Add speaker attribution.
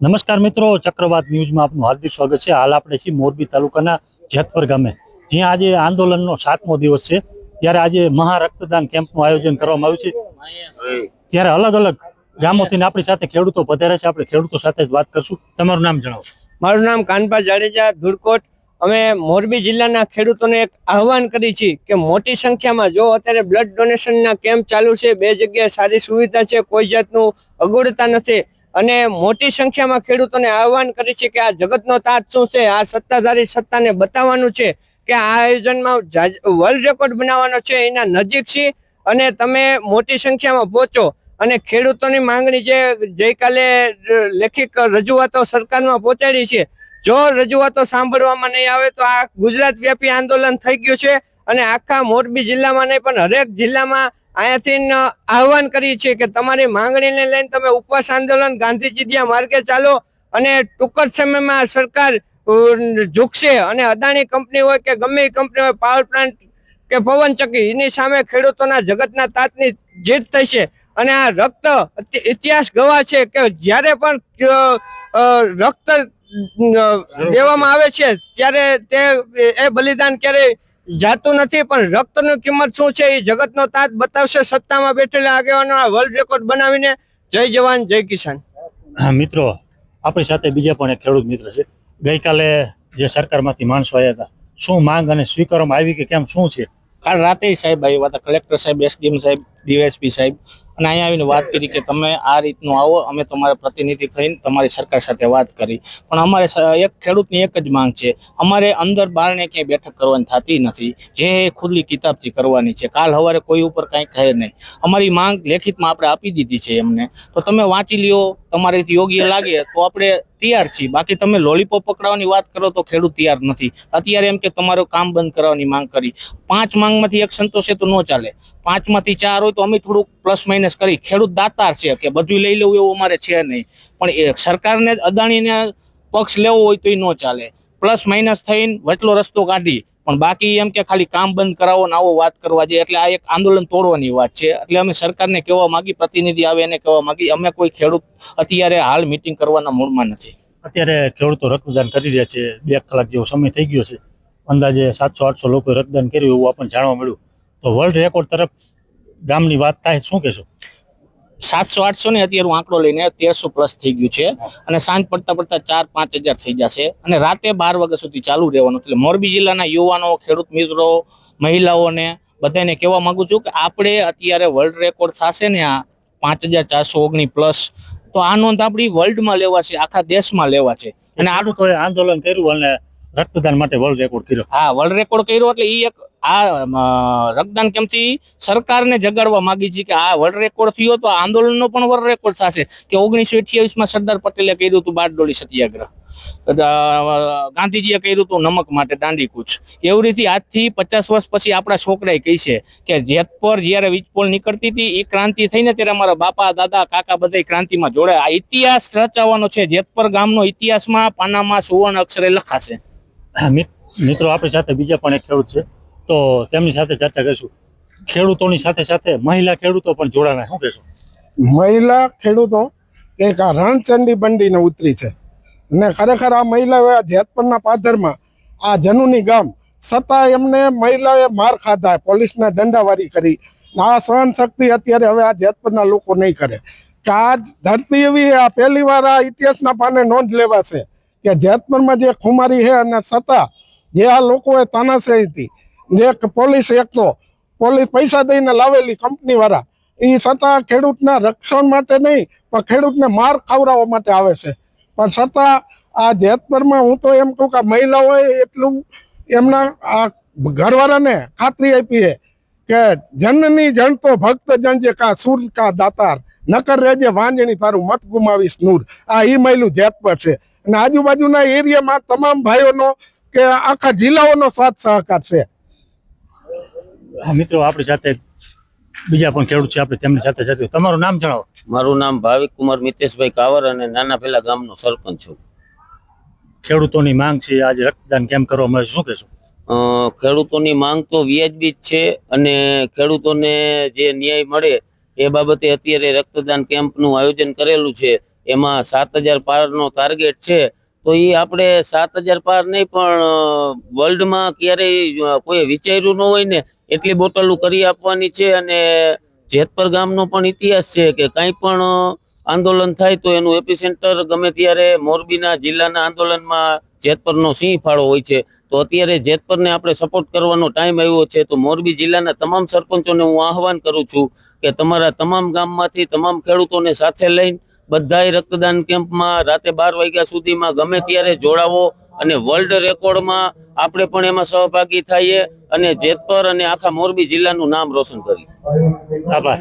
Speaker 1: નમસ્કાર મિત્રો, ચક્રવાત ન્યૂઝમાં આપનું હાર્દિક સ્વાગત છે। હાલ આપણે છીએ મોરબી તાલુકાના જેતપર ગામે, જ્યાં આજે આંદોલનનો 7મો દિવસ છે। ત્યારે આજે મહા રક્તદાન કેમ્પનું આયોજન કરવામાં આવ્યું છે। ત્યારે અલગ અલગ ગામોથી આપણી સાથે ખેડૂતો પધાર્યા છે। આપણે ખેડૂતો સાથે જ વાત કરશું। તમારું નામ જણાવો।
Speaker 2: મારું નામ કાનપા જાડેજા, ધુડકોટ। અમે મોરબી જિલ્લાના ખેડૂતોને એક આહવાન કરી છે કે મોટી સંખ્યામાં જો અત્યારે બ્લડ ડોનેશનના કેમ્પ ચાલુ છે, બે જગ્યાએ સારી સુવિધા છે, કોઈ જાતનું અગવડતા નથી અને મોટી સંખ્યામાં ખેડૂતોને આહવાન કરી છે કે આ જગતનો તાત શું છે, આ સત્તાધારી સત્તાને બતાવવાનું છે કે આ આયોજનમાં વર્લ્ડ રેકોર્ડ બનાવવાનો છે, એના નજીક છે અને તમે મોટી સંખ્યામાં પહોંચો। અને ખેડૂતોની માંગણી જે ગઈકાલે લેખિત રજૂઆતો સરકારમાં પહોંચાડી છે, જો રજૂઆતો સાંભળવામાં નહીં આવે તો આ ગુજરાત વ્યાપી આંદોલન થઈ ગયું છે અને આખા મોરબી જિલ્લામાં નહીં પણ હરેક જિલ્લામાં અહીંયાથી આહવાન કરી છે કે તમારી માંગણીને લઈને તમે ઉપવાસ આંદોલન ગાંધીજી માર્ગે ચાલો અને ટૂંક જ સમયમાં સરકાર ઝૂકશે અને અદાણી કંપની હોય કે ગમે એ કંપની હોય, પાવર પ્લાન્ટ કે પવનચક્કી, એની સામે ખેડૂતોના જગતના તાતની જીત થશે। અને આ રક્ત ઇતિહાસ ગવાહ છે કે જ્યારે પણ રક્ત દેવામાં આવે છે ત્યારે તે એ બલિદાન ક્યારેય જાતું નથી, પણ રક્તની કિંમત શું છે એ જગતનો તાત બતાવશે સત્તામાં બેઠેલા આગેવાનો વર્લ્ડ રેકોર્ડ બનાવીને। જય જવાન જય કિસાન।
Speaker 1: મિત્રો, આપણી સાથે બીજા પણ એક ખેડૂત મિત્ર છે। ગઈકાલે જે સરકારમાંથી માણસો આવ્યા હતા, શું માંગ અને સ્વીકારવામાં આવી કે કેમ, શું છે?
Speaker 3: કાલ રાતે સાહેબ આવ્યા હતા, કલેક્ટર સાહેબ, એસડીએમ સાહેબ, ડીવાયએસપી સાહેબ, અને અહીંયા આવીને વાત કરી કે તમે આ રીતનું આવો, અમે તમારા પ્રતિનિધિ થઈને તમારી સરકાર સાથે વાત કરી। પણ અમારે એક ખેડૂતની એક જ માંગ છે, અમારે અંદર બારણે ક્યાંય બેઠક કરવાની થતી નથી, જે ખુલ્લી કિતાબથી કરવાની છે। કાલ સવારે કોઈ ઉપર કાંઈ કહે નહીં, અમારી માંગ લેખિતમાં આપણે આપી દીધી છે એમને, તો તમે વાંચી લ્યો, તમારેથી યોગ્ય લાગે તો આપણે તૈયાર છીએ। બાકી તમે લોલીપોપ પકડાવવાની વાત કરો તો ખેડૂત તૈયાર નથી। અત્યારે એમ કે તમારું કામ બંધ કરાવવાની માંગ કરી, 5 માંગમાંથી એક સંતોષે તો ન ચાલે, 5માંથી 4 હોય તો અમે થોડુંક પ્લસ માઇનસ કરી। ખેડૂત દાતાર છે કે બધું લઈ લેવું એવું અમારે છે નહીં, પણ એ સરકારને અદાણીને પક્ષ લેવો હોય તો એ ન ચાલે। પ્લસ માઇનસ થઈને વચલો રસ્તો કાઢી, પણ બાકી એમ કે ખાલી કામ બંધ કરાવો ને આવો વાત કરવા જોઈએ, એટલે આ એક આંદોલન તોડવાની વાત છે। એટલે અમે સરકારને કહેવા માંગી, પ્રતિનિધિ આવે એને કહેવા માંગી, અમે કોઈ ખેડૂત અત્યારે હાલ મિટિંગ કરવાના મૂડમાં નથી।
Speaker 1: અત્યારે ખેડૂતો રક્તદાન કરી રહ્યા છે, 2 કલાક જેવો સમય થઈ ગયો છે, અંદાજે 700-800 લોકોએ રક્તદાન કર્યું એવું આપણને જાણવા મળ્યું। તો વર્લ્ડ રેકોર્ડ તરફ ગામની વાત થાય, શું કહેશો?
Speaker 3: 700-800 ને અત્યારે હું આંકડો લઈને 1300 પ્લસ થઈ ગયું છે અને સાંજ પડતા પડતા 4-5 હજાર થઈ જશે અને રાતે 12 વાગ્યા સુધી ચાલુ રહેવાનું। એટલે મોરબી જિલ્લાના યુવાનો, ખેડૂત મિત્રો, મહિલાઓને બધાને કહેવા માંગુ છું કે આપણે અત્યારે વર્લ્ડ રેકોર્ડ થશે ને આ 5419 પ્લસ, તો આ નોંધ આપણી વર્લ્ડમાં લેવા છે, આખા દેશમાં લેવા છે।
Speaker 1: અને આનું તો આંદોલન કર્યું અને રક્તદાન માટે વર્લ્ડ રેકોર્ડ કર્યો।
Speaker 3: હા, વર્લ્ડ રેકોર્ડ કર્યો એટલે એ એક આ રક્તદાન કેમ્પથી સરકારને જગાડવા માંગી છે કે આ વર્લ્ડ રેકોર્ડ થયો તો આંદોલનનો પણ વર્લ્ડ રેકોર્ડ થશે કે 1928માં સરદાર પટેલે કર્યું હતું બારડોલી સત્યાગ્રહ, ગાંધીજીએ કર્યું હતું નમક માટે દાંડી કૂચ। એવી રીતે આજથી 50 વર્ષ પછી આપણા છોકરાએ કહી છે કે જેતપર જ્યારે વીજપોલ નીકળતી હતી એ ક્રાંતિ થઈને ત્યારે અમારા બાપા, દાદા, કાકા બધા ક્રાંતિમાં જોડાયા। આ ઇતિહાસ રચાવાનો છે, જેતપર ગામનો ઇતિહાસમાં પાનામાં સુવર્ણ અક્ષરે લખાશે।
Speaker 1: મિત્રો, આપણી સાથે બીજા પણ એક ખેડૂત છે, તો તેમની સાથે ચર્ચા કરીશું। ખેડૂતોની સાથે સાથે મહિલા ખેડૂતો પણ જોડાણા, શું કહેશો?
Speaker 4: મહિલા ખેડૂતો એક આ રણચંડી બંડીને ઉતરી છે અને ખરેખર આ મહિલાઓએ જેતપરના પાદરમાં આ જનુની ગામ છતાં એમને મહિલાઓએ માર ખાધા, પોલીસને દંડાવારી કરી। આ સહન શક્તિ અત્યારે હવે આ જેતપરના લોકો નહીં કરે કે આ ધરતી એવી, આ પહેલી વાર આ ઇતિહાસના પાને નોંધ લેવાશે કે જેતપરમાં જે ખુમારી છે અને છતાં જે આ લોકોએ તાનાશાહી હતી, જે પોલીસ, એક તો પોલીસ પૈસા દઈને લાવેલી કંપનીવાળા, એ છતાં ખેડૂતના રક્ષણ માટે નહીં પણ ખેડૂતને માર ખવડાવવા માટે આવે છે। પણ છતાં આ જેતપરમાં હું તો એમ કહું કે મહિલાઓએ એટલું એમના આ ઘરવાળાને ખાતરી આપી છે કે જનની જન તો ભક્ત જન જે કા સુર કા દાતાર, નકર રેજે વાંજણી તારું મત ગુમાવીશ નૂર। આ ઈ મહિલું જેતપર છે અને આજુબાજુના એરિયામાં તમામ ભાઈઓનો કે આખા જિલ્લાઓનો સાથ સહકાર છે।
Speaker 1: મિત્રો, આપણી સાથે બીજા પણ ખેડૂત છે, આપણે તેમની સાથે સાથે, તમારું નામ જણાવો।
Speaker 5: મારું નામ ભાવિક કુમાર મિતેશભાઈ કાવર અને નાના પેલા ગામનો સરપંચ છું।
Speaker 1: ખેડૂતોની માંગ છે, આજે રક્તદાન કેમ્પ કરવામાં આવે, શું કહેશો?
Speaker 5: ખેડૂતોની માંગ તો વ્યાજબી જ છે અને ખેડૂતોને જે ન્યાય મળે એ બાબતે અત્યારે રક્તદાન કેમ્પનું આયોજન કરેલું છે। એમાં 7,000 પારનો ટાર્ગેટ છે. તો એ આપણે 7,000 પાર નહીં પણ વર્લ્ડમાં ક્યારેય કોઈ વિચાર્યું ન હોય ને એટલી બોટલો કરી આપવાની છે. અને જેતપર ગામનો પણ ઇતિહાસ છે કે કાંઈ પણ આંદોલન થાય તો એનું એપિસેન્ટર ગમે ત્યારે મોરબીના જિલ્લાના આંદોલનમાં જેતપરનો સિંહ ફાળો હોય છે. તો અત્યારે જેતપરને આપણે સપોર્ટ કરવાનો ટાઈમ આવ્યો છે. તો મોરબી જિલ્લાના તમામ સરપંચોને હું આહવાન કરું છું કે તમારા તમામ ગામમાંથી તમામ ખેડૂતોને સાથે લઈને બધાય રક્તદાન કેમ્પમાં રાતે 12 વાગ્યા સુધીમાં ગમે ત્યારે જોડાવો અને વર્લ્ડ રેકોર્ડમાં આપણે પણ એમાં સહભાગી થઈએ અને જેતપર અને આખા મોરબી જિલ્લાનું નામ રોશન કરીએ.
Speaker 1: આભાર.